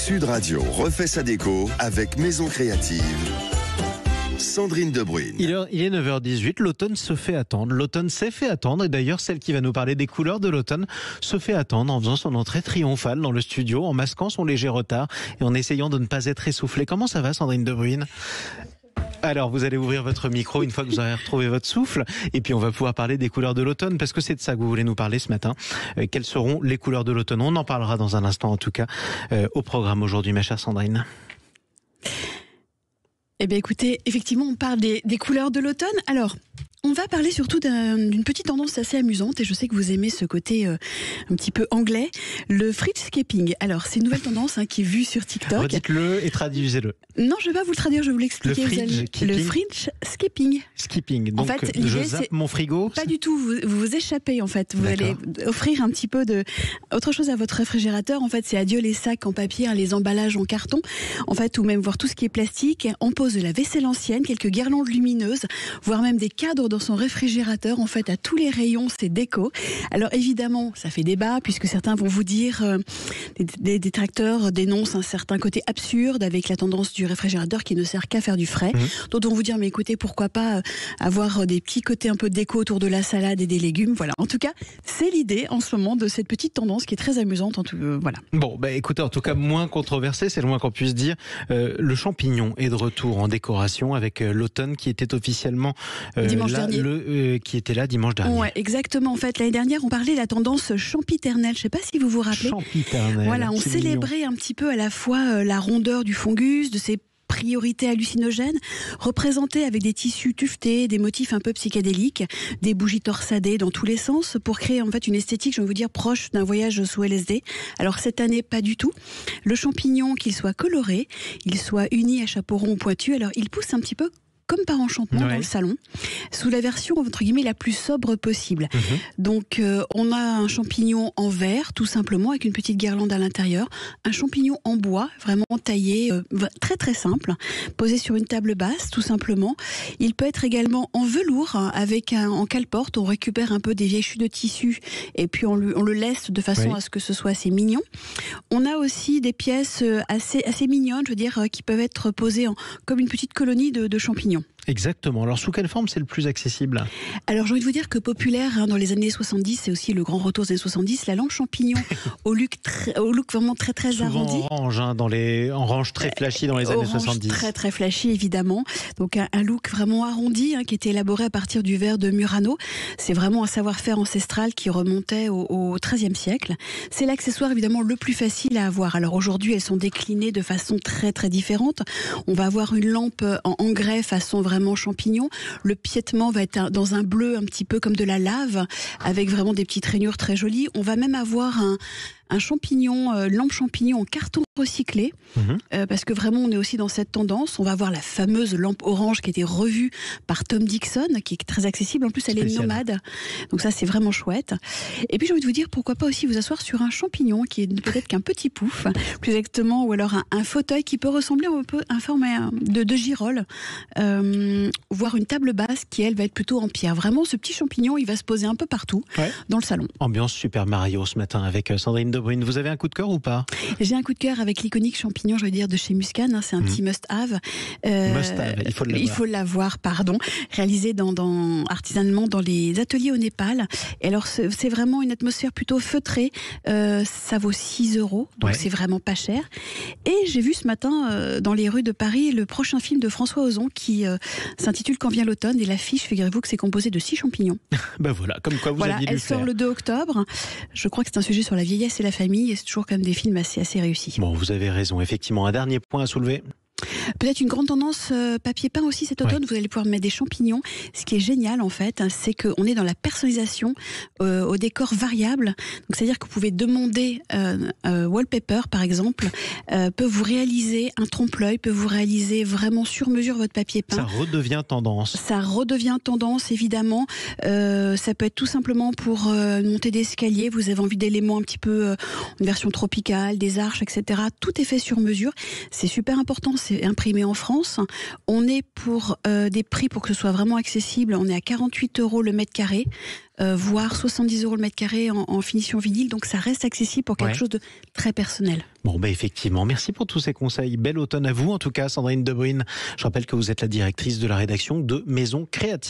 Sud Radio refait sa déco avec Maison Créative. Sandrine Debruyne. Il est 9h18, l'automne se fait attendre. L'automne s'est fait attendre et d'ailleurs celle qui va nous parler des couleurs de l'automne se fait attendre en faisant son entrée triomphale dans le studio, en masquant son léger retard et en essayant de ne pas être essoufflée. Comment ça va, Sandrine Debruyne ? Alors, vous allez ouvrir votre micro une fois que vous aurez retrouvé votre souffle et puis on va pouvoir parler des couleurs de l'automne parce que c'est de ça que vous voulez nous parler ce matin. Quelles seront les couleurs de l'automne ? On en parlera dans un instant en tout cas au programme aujourd'hui, ma chère Sandrine. Eh bien écoutez, effectivement on parle des couleurs de l'automne. Alors, on va parler surtout d'une petite tendance assez amusante et je sais que vous aimez ce côté un petit peu anglais, le fringescaping. Alors c'est une nouvelle tendance qui est vue sur TikTok. Redites-le et traduisez-le. Non, je ne vais pas vous le traduire, je vais vous l'expliquer. Le fringescaping. Skipping. Donc en fait, je zappe mon frigo. Pas du tout, vous échappez en fait. Vous allez offrir un petit peu autre chose à votre réfrigérateur. En fait, c'est adieu les sacs en papier, les emballages en carton. En fait, ou même voir tout ce qui est plastique. On pose de la vaisselle ancienne, quelques guirlandes lumineuses, voire même des cadres dans son réfrigérateur. En fait, à tous les rayons, c'est déco. Alors évidemment, ça fait débat puisque certains vont vous dire, des détracteurs dénoncent un certain côté absurde avec la tendance du réfrigérateur qui ne sert qu'à faire du frais. D'autres vont vous dire, mais écoutez, pourquoi pas avoir des petits côtés un peu déco autour de la salade et des légumes. Voilà. En tout cas, c'est l'idée en ce moment de cette petite tendance qui est très amusante. Voilà. Bon, écoutez, en tout cas, moins controversé, c'est le moins qu'on puisse dire. Le champignon est de retour en décoration avec l'automne qui était officiellement qui était là dimanche dernier. Ouais, exactement. En fait, l'année dernière, on parlait de la tendance champiternelle. Je ne sais pas si vous vous rappelez. Champiternelle. Voilà, on célébrait un petit peu à la fois la rondeur du fungus, de ses priorité hallucinogène, représentée avec des tissus tuftés, des motifs un peu psychédéliques, des bougies torsadées dans tous les sens, pour créer en fait une esthétique, je vais vous dire, proche d'un voyage sous LSD. Alors cette année, pas du tout. Le champignon, qu'il soit coloré, il soit uni à chapeau rond ou pointu, alors il pousse un petit peu comme par enchantement dans le salon, sous la version entre guillemets la plus sobre possible. Donc on a un champignon en verre, tout simplement, avec une petite guirlande à l'intérieur, un champignon en bois, vraiment taillé, très très simple, posé sur une table basse, tout simplement. Il peut être également en velours, avec en cale-porte, on récupère un peu des vieilles chutes de tissu, et puis on le laisse de façon à ce que ce soit assez mignon. On a aussi des pièces assez mignonnes, je veux dire, qui peuvent être posées comme une petite colonie de champignons. Exactement. Alors, sous quelle forme c'est le plus accessible ? Alors, j'ai envie de vous dire que populaire dans les années 70, c'est aussi le grand retour des années 70, la lampe champignon au look vraiment très très souvent arrondi. En orange très flashy dans les années 70. Très très flashy évidemment. Donc un look vraiment arrondi qui était élaboré à partir du verre de Murano. C'est vraiment un savoir-faire ancestral qui remontait au XIIIe siècle. C'est l'accessoire évidemment le plus facile à avoir. Alors aujourd'hui, elles sont déclinées de façon très très différente. On va avoir une lampe en grès façon vraiment champignon. Le piétement va être dans un bleu un petit peu comme de la lave, avec vraiment des petites rainures très jolies. On va même avoir un champignon, lampe champignon en carton recyclé, parce que vraiment on est aussi dans cette tendance. On va avoir la fameuse lampe orange qui a été revue par Tom Dixon, qui est très accessible. En plus, elle est nomade, donc ça c'est vraiment chouette. Et puis j'ai envie de vous dire, pourquoi pas aussi vous asseoir sur un champignon qui est peut-être qu'un petit pouf, plus exactement, ou alors un fauteuil qui peut ressembler un peu à un format de girole, voire une table basse qui elle va être plutôt en pierre. Vraiment, ce petit champignon, il va se poser un peu partout dans le salon. Ambiance Super Mario ce matin avec Sandrine Debruyne. Vous avez un coup de cœur ou pas ? J'ai un coup de cœur avec l'iconique champignon, je veux dire, de chez Muscan. C'est un petit must-have. Il faut l'avoir, réalisé artisanalement dans les ateliers au Népal. Et alors, c'est vraiment une atmosphère plutôt feutrée. Ça vaut 6 €, donc c'est vraiment pas cher. Et j'ai vu ce matin, dans les rues de Paris, le prochain film de François Ozon qui s'intitule Quand vient l'automne. Et l'affiche, figurez-vous que c'est composé de 6 champignons. Voilà, comme quoi vous aviez dû le faire. Elle sort le 2 octobre. Je crois que c'est un sujet sur la vieillesse et la famille, et c'est toujours quand même des films assez réussis. Bon, vous avez raison, effectivement. Un dernier point à soulever. Peut-être une grande tendance papier peint aussi cet automne. Vous allez pouvoir mettre des champignons. Ce qui est génial en fait, c'est qu'on est dans la personnalisation au décor variable. Donc c'est-à-dire que vous pouvez demander Wallpaper par exemple, peut vous réaliser un trompe-l'œil, peut vous réaliser vraiment sur mesure votre papier peint. Ça redevient tendance. Ça redevient tendance évidemment. Ça peut être tout simplement pour une montée d'escalier. Vous avez envie d'éléments un petit peu une version tropicale, des arches, etc. Tout est fait sur mesure. C'est super important. c'est imprimé en France. On est pour des prix pour que ce soit vraiment accessible. On est à 48 € le mètre carré, voire 70 € le mètre carré en finition vinyle. Donc ça reste accessible pour quelque chose de très personnel. Bon, effectivement, merci pour tous ces conseils. Bel automne à vous, en tout cas, Sandrine Debruyne. Je rappelle que vous êtes la directrice de la rédaction de Maison Créative.